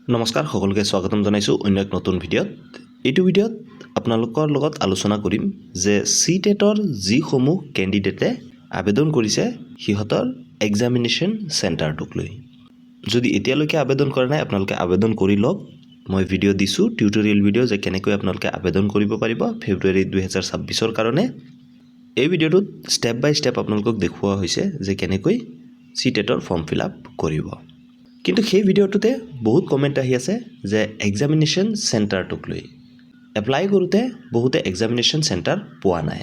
নমস্কাৰ সকলোকে স্বাগতম জনাইছো অন্য এক নতুন ভিডিঅ'ত। এইটো ভিডিঅ'ত আপোনালোকৰ লগত আলোচনা কৰিম যে সিটেটৰ যিসমূহ ক্যান্ডিডেটে আবেদন কৰিছে সিহঁতৰ এক্সামিনেশন সেন্টাৰটোক লৈ। যদি এতিয়ালৈকে আবেদন কৰা নাই আপোনালোকে আবেদন কৰি লওক। মই ভিডিঅ' দিছো টিউটোৰিয়েল ভিডিঅ' যে কেনেকৈ আপোনালোকে আবেদন কৰিব পাৰিব ফেব্ৰুৱাৰী 2026 ৰ কাৰণে। এই ভিডিঅ'টোত স্টেপ বাই স্টেপ আপোনালোকক দেখুওৱা হৈছে যে কেনেকৈ সিটেটৰ ফৰ্ম ফিল আপ কৰিব। কিন্তু সেই ভিডিঅ'টোতে বহুত কমেন্ট আহি আছে যে এক্সামিনেশন সেন্টাৰটোক লৈ এপ্লাই কৰোতে বহুতে এক্সামিনেশন সেন্টাৰ পোৱা নাই।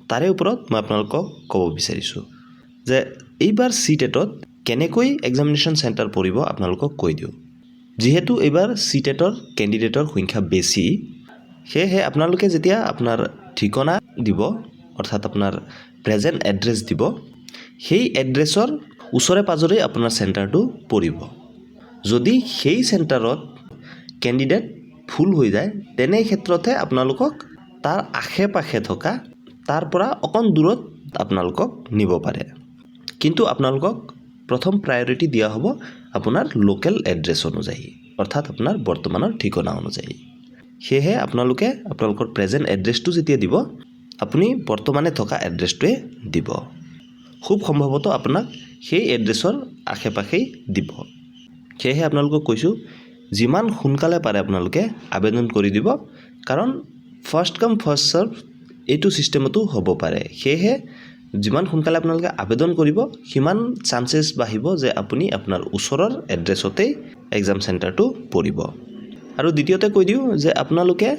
তাৰে ওপৰত মই আপোনালোকক ক'ব বিচাৰিছো যে এইবাৰ সিটেটত কেনেকৈ এক্সামিনেশন সেন্টাৰ পৰিব আপোনালোকক কৈ দিও। যেহেতু এইবাৰ সিটেটৰ ক্যান্ডিডেটৰ সংখ্যা বেছি সেয়ে আপোনালোকে যেতিয়া আপোনাৰ ঠিকনা দিব অৰ্থাৎ আপোনাৰ প্ৰেজেন্ট এড্ৰেছ দিব সেই এড্ৰেছৰ ওচৰে পাজৰে আপোনাৰ সেন্টাৰটো পৰিব। যদি সেই সেন্টাৰত ক্যান্ডিডেট ফুল হৈ যায় তেনে ক্ষেত্ৰতে আপোনালোকক তাৰ আশে-পাশে থকা তাৰ পৰা অকণ দূৰত আপোনালোকক নিব পাৰে। কিন্তু আপোনালোকক প্ৰথম প্ৰায়োৰিটি দিয়া হ'ব আপোনাৰ লোকেল এড্ৰেছ অনুযায়ী অৰ্থাৎ আপোনাৰ বৰ্তমানৰ ঠিকনা অনুযায়ী। সেয়ে আপোনালোকে আপোনালোকৰ প্ৰেজেন্ট এড্ৰেছটো যেতিয়া দিব আপুনি বৰ্তমানে থকা এড্ৰেছটোৱে দিব। খুব সম্ভৱত আপোনাক সেই এড্ৰেছৰ আশে-পাশেই দিব। সেয়ে আপোনালোকক কৈছো যিমান সোনকালে পাৰে আপোনালোকে আবেদন কৰি দিব কাৰণ ফাৰ্স্ট কাম ফাৰ্স্ট সাৰ্ভ এইটো সিস্টেমটো হ'ব পাৰে। সেয়ে যিমান সোনকালে আপোনালোকে আবেদন কৰিব সিমান চান্সেছ বাঢ়িব যে আপুনি আপোনাৰ ওচৰৰ এড্ৰেছতেই এক্সাম সেন্টাৰটো পৰিব। আৰু দ্বিতীয়তে কৈ দিও যে আপোনালোকে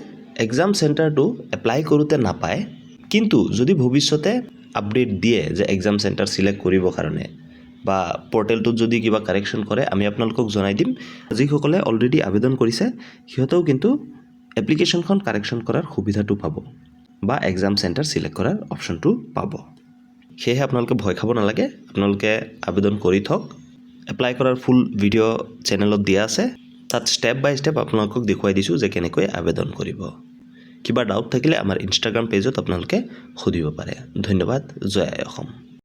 এক্সাম সেন্টাৰটো এপ্লাই কৰোতে নাপায় কিন্তু যদি ভৱিষ্যতে আপডেট দিয়ে যে এক্সাম সেন্টাৰ সিলেক্ট কৰিব কাৰণে বা পোৰ্টেলটোত যদি কিবা কাৰেকশন কৰে আমি আপোনালোকক জনাই দিম। যিসকলে অলৰেডি আবেদন কৰিছে সিহঁতেও কিন্তু এপ্লিকেশনখন কাৰেকশন কৰাৰ সুবিধাটো পাব বা এক্সাম সেন্টাৰ সিলেক্ট কৰাৰ অপশনটো পাব। সেয়ে আপোনালোকে ভয় খাব নালাগে আপোনালোকে আবেদন কৰি থক। এপ্লাই কৰাৰ ফুল ভিডিঅ' চেনেলত দিয়া আছে তাত স্টেপ বাই স্টেপ আপোনালোকক দেখুৱাই দিছো যে কেনেকৈ আবেদন কৰিব। কিবা ডাউট থাকিলে আমাৰ ইনষ্টাগ্ৰাম পেজত আপোনালোকে সুধিব পাৰে। ধন্যবাদ। জয় আই অসম।